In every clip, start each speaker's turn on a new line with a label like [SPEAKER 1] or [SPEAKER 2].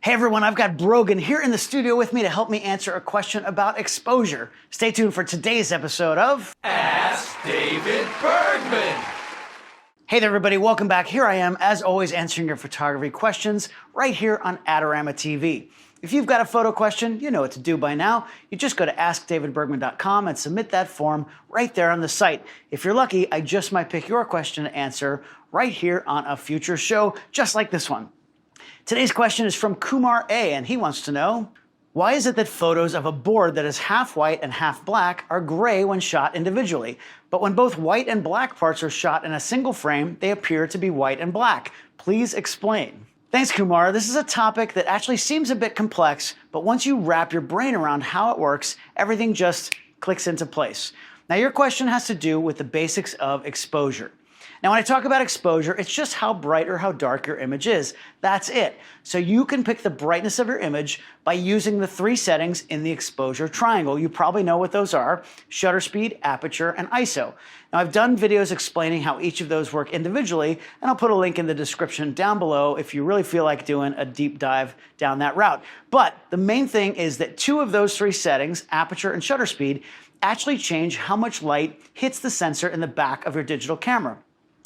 [SPEAKER 1] Hey everyone, I've got Brogan here in the studio with me to help me answer a question about exposure. Stay tuned for today's episode of
[SPEAKER 2] Ask David Bergman.
[SPEAKER 1] Hey there everybody, welcome back. Here I am, as always, answering your photography questions right here on Adorama TV. If you've got a photo question, you know what to do by now. You just go to askdavidbergman.com and submit that form right there on the site. If you're lucky, I just might pick your question to answer right here on a future show, just like this one. Today's question is from Kumar A, and he wants to know, why is it that photos of a board that is half white and half black are gray when shot individually, but when both white and black parts are shot in a single frame, they appear to be white and black? Please explain. Thanks, Kumar. This is a topic that actually seems a bit complex, but once you wrap your brain around how it works, everything just clicks into place. Now, your question has to do with the basics of exposure. Now, when I talk about exposure, it's just how bright or how dark your image is. That's it. So you can pick the brightness of your image by using the three settings in the exposure triangle. You probably know what those are: shutter speed, aperture, and ISO. Now, I've done videos explaining how each of those work individually, and I'll put a link in the description down below if you really feel like doing a deep dive down that route. But the main thing is that two of those three settings, aperture and shutter speed, actually change how much light hits the sensor in the back of your digital camera.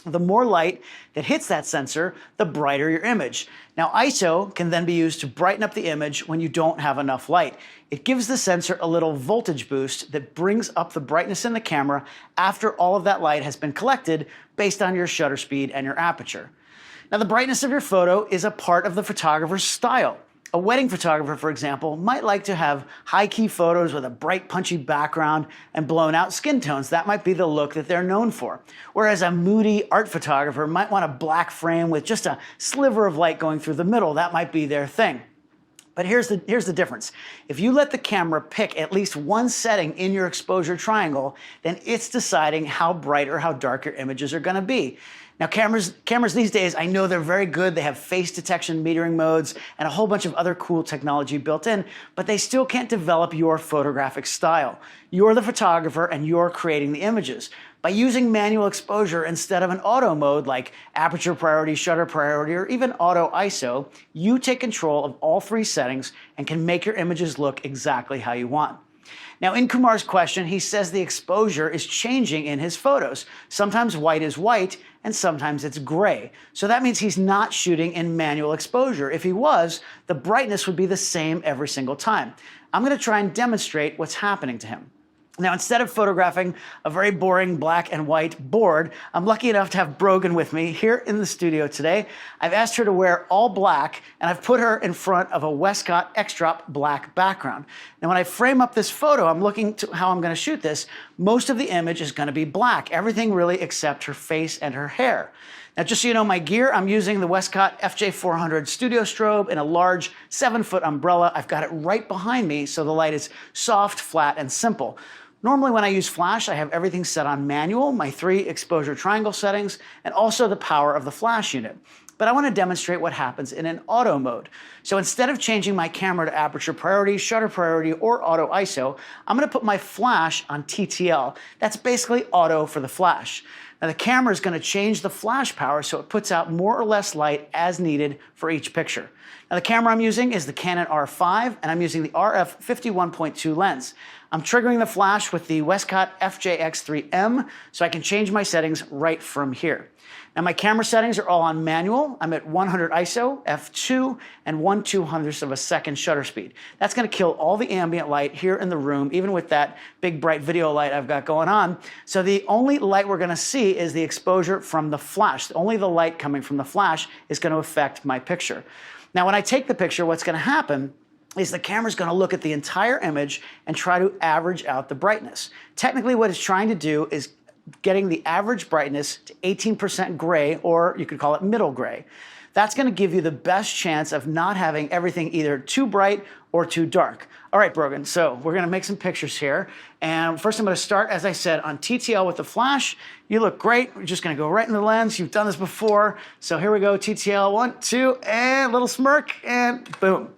[SPEAKER 1] The more light that hits that sensor, the brighter your image. Now, ISO can then be used to brighten up the image when you don't have enough light. It gives the sensor a little voltage boost that brings up the brightness in the camera after all of that light has been collected based on your shutter speed and your aperture. Now, the brightness of your photo is a part of the photographer's style. A wedding photographer, for example, might like to have high-key photos with a bright, punchy background and blown-out skin tones. That might be the look that they're known for. Whereas a moody art photographer might want a black frame with just a sliver of light going through the middle. That might be their thing. But here's the difference. If you let the camera pick at least one setting in your exposure triangle, then it's deciding how bright or how dark your images are going to be. Now, cameras these days, I know they're very good. They have face detection metering modes and a whole bunch of other cool technology built in, but they still can't develop your photographic style. You're the photographer and you're creating the images. By using manual exposure instead of an auto mode like aperture priority, shutter priority, or even auto ISO, you take control of all three settings and can make your images look exactly how you want. Now, in Kumar's question, he says the exposure is changing in his photos. Sometimes white is white, and sometimes it's gray. So that means he's not shooting in manual exposure. If he was, the brightness would be the same every single time. I'm going to try and demonstrate what's happening to him. Now, instead of photographing a very boring black and white board, I'm lucky enough to have Brogan with me here in the studio today. I've asked her to wear all black, and I've put her in front of a Westcott X-Drop black background. Now, when I frame up this photo, I'm looking to how I'm going to shoot this. Most of the image is going to be black, everything really except her face and her hair. Now, just so you know my gear, I'm using the Westcott FJ400 studio strobe in a large 7-foot umbrella. I've got it right behind me, so the light is soft, flat, and simple. Normally when I use flash, I have everything set on manual, my three exposure triangle settings, and also the power of the flash unit. But I want to demonstrate what happens in an auto mode. So instead of changing my camera to aperture priority, shutter priority, or auto ISO, I'm going to put my flash on TTL. That's basically auto for the flash. Now the camera is going to change the flash power so it puts out more or less light as needed for each picture. Now the camera I'm using is the Canon R5, and I'm using the RF 51.2 lens. I'm triggering the flash with the Westcott FJX3M so I can change my settings right from here. Now my camera settings are all on manual. I'm at 100 ISO, f2, and 1/200th of a second shutter speed. That's going to kill all the ambient light here in the room, even with that big bright video light I've got going on. So the only light we're going to see is the exposure from the flash. Only the light coming from the flash is going to affect my picture. Now when I take the picture, what's going to happen is the camera's going to look at the entire image and try to average out the brightness. Technically, what it's trying to do is getting the average brightness to 18% gray, or you could call it middle gray. That's going to give you the best chance of not having everything either too bright or too dark. All right, Brogan, so we're going to make some pictures here. And first I'm going to start, as I said, on TTL with the flash. You look great. We're just going to go right in the lens. You've done this before. So here we go, TTL, 1, 2, and a little smirk, and boom.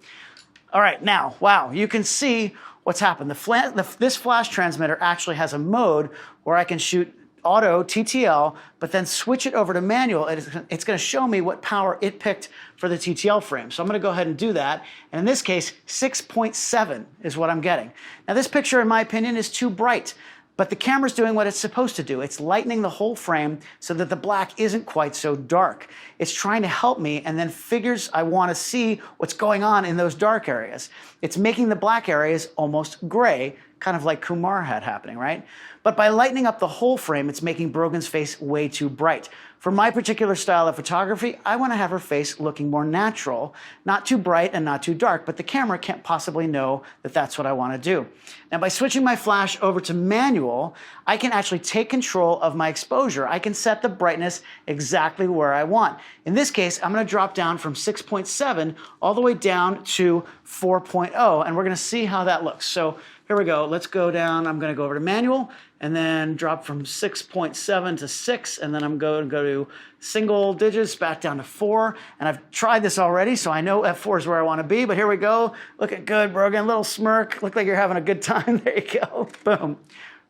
[SPEAKER 1] All right, now, wow, you can see what's happened. This flash transmitter actually has a mode where I can shoot auto TTL, but then switch it over to manual, it's going to show me what power it picked for the TTL frame. So I'm going to go ahead and do that. And in this case, 6.7 is what I'm getting. Now this picture, in my opinion, is too bright, but the camera's doing what it's supposed to do. It's lightening the whole frame so that the black isn't quite so dark. It's trying to help me and then figures I want to see what's going on in those dark areas. It's making the black areas almost gray, kind of like Kumar had happening, right? But by lightening up the whole frame, it's making Brogan's face way too bright. For my particular style of photography, I want to have her face looking more natural, not too bright and not too dark, but the camera can't possibly know that that's what I want to do. Now, by switching my flash over to manual, I can actually take control of my exposure. I can set the brightness exactly where I want. In this case, I'm going to drop down from 6.7 all the way down to 4.0, and we're going to see how that looks. So here we go. Let's go down. I'm going to go over to manual and then drop from 6.7 to 6, and then I'm going to go to single digits back down to 4. And I've tried this already, so I know F4 is where I want to be, but here we go. Looking good, Brogan. Little smirk. Look like you're having a good time. There you go. Boom.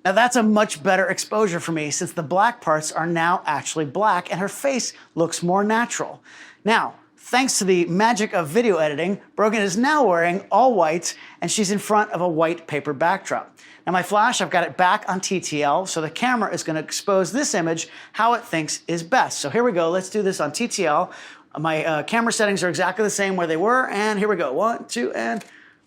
[SPEAKER 1] Now that's a much better exposure for me since the black parts are now actually black and her face looks more natural. Now, thanks to the magic of video editing, Brogan is now wearing all white and she's in front of a white paper backdrop. Now my flash, I've got it back on TTL, so the camera is going to expose this image how it thinks is best. So here we go. Let's do this on TTL. My camera settings are exactly the same where they were, and here we go. 1, 2, and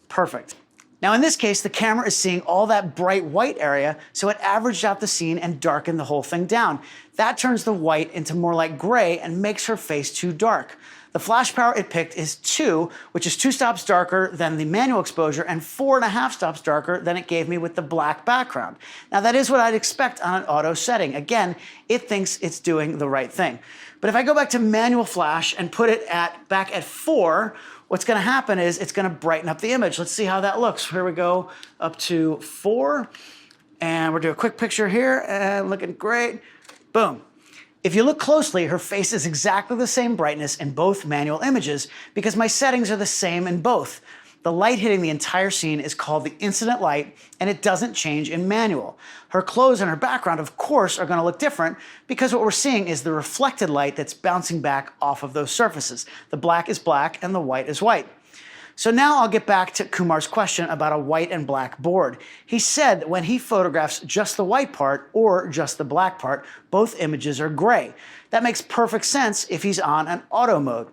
[SPEAKER 1] perfect. Now in this case, the camera is seeing all that bright white area, so it averaged out the scene and darkened the whole thing down. That turns the white into more like gray and makes her face too dark. The flash power it picked is 2, which is 2 stops darker than the manual exposure and 4.5 stops darker than it gave me with the black background. Now that is what I'd expect on an auto setting. Again, it thinks it's doing the right thing. But if I go back to manual flash and put it back at 4, what's going to happen is it's going to brighten up the image. Let's see how that looks. Here we go up to 4, and we'll do a quick picture here, and looking great. Boom. If you look closely, her face is exactly the same brightness in both manual images because my settings are the same in both. The light hitting the entire scene is called the incident light, and it doesn't change in manual. Her clothes and her background, of course, are going to look different because what we're seeing is the reflected light that's bouncing back off of those surfaces. The black is black and the white is white. So now I'll get back to Kumar's question about a white and black board. He said that when he photographs just the white part or just the black part, both images are gray. That makes perfect sense if he's on an auto mode.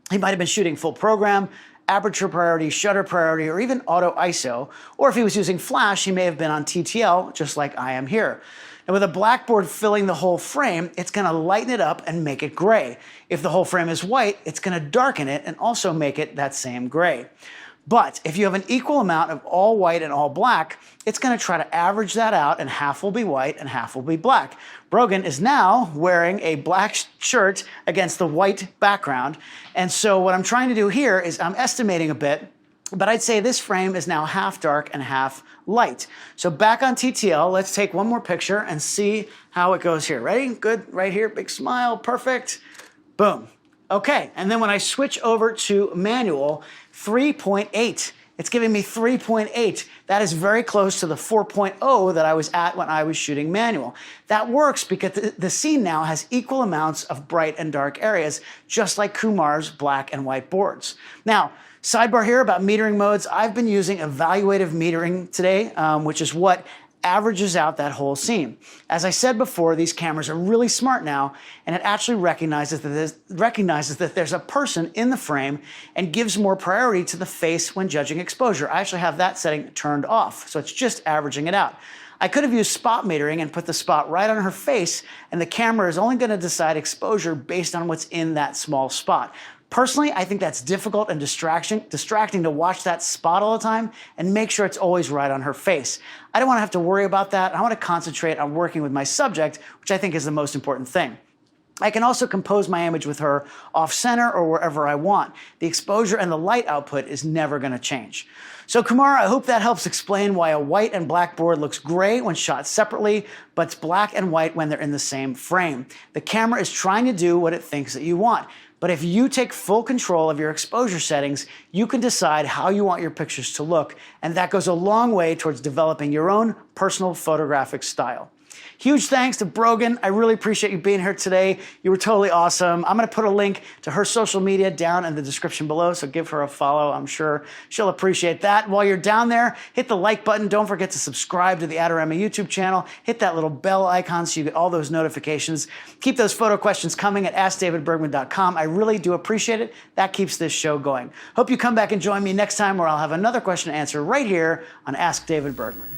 [SPEAKER 1] He might have been shooting full program, aperture priority, shutter priority, or even auto ISO. Or if he was using flash, he may have been on TTL, just like I am here. And with a blackboard filling the whole frame, it's going to lighten it up and make it gray. If the whole frame is white, it's going to darken it and also make it that same gray. But if you have an equal amount of all white and all black, it's going to try to average that out, and half will be white and half will be black. Brogan is now wearing a black shirt against the white background. And so what I'm trying to do here is I'm estimating a bit, but I'd say this frame is now half dark and half light. So back on TTL, let's take one more picture and see how it goes here. Ready? Good. Right here. Big smile. Perfect. Boom. Okay. And then when I switch over to manual, 3.8. It's giving me 3.8. That is very close to the 4.0 that I was at when I was shooting manual. That works because the scene now has equal amounts of bright and dark areas, just like Kumar's black and white boards. Now, sidebar here about metering modes. I've been using evaluative metering today, which is what averages out that whole scene. As I said before, these cameras are really smart now, and it actually recognizes that there's a person in the frame and gives more priority to the face when judging exposure. I actually have that setting turned off, so it's just averaging it out. I could have used spot metering and put the spot right on her face, and the camera is only going to decide exposure based on what's in that small spot. Personally, I think that's difficult and distracting to watch that spot all the time and make sure it's always right on her face. I don't want to have to worry about that. I want to concentrate on working with my subject, which I think is the most important thing. I can also compose my image with her off-center or wherever I want. The exposure and the light output is never going to change. So Kumar, I hope that helps explain why a white and black board looks gray when shot separately, but it's black and white when they're in the same frame. The camera is trying to do what it thinks that you want. But if you take full control of your exposure settings, you can decide how you want your pictures to look, and that goes a long way towards developing your own personal photographic style. Huge thanks to Brogan. I really appreciate you being here today. You were totally awesome. I'm going to put a link to her social media down in the description below, so give her a follow. I'm sure she'll appreciate that. While you're down there, hit the like button. Don't forget to subscribe to the Adorama YouTube channel. Hit that little bell icon so you get all those notifications. Keep those photo questions coming at askdavidbergman.com. I really do appreciate it. That keeps this show going. Hope you come back and join me next time where I'll have another question to answer right here on Ask David Bergman.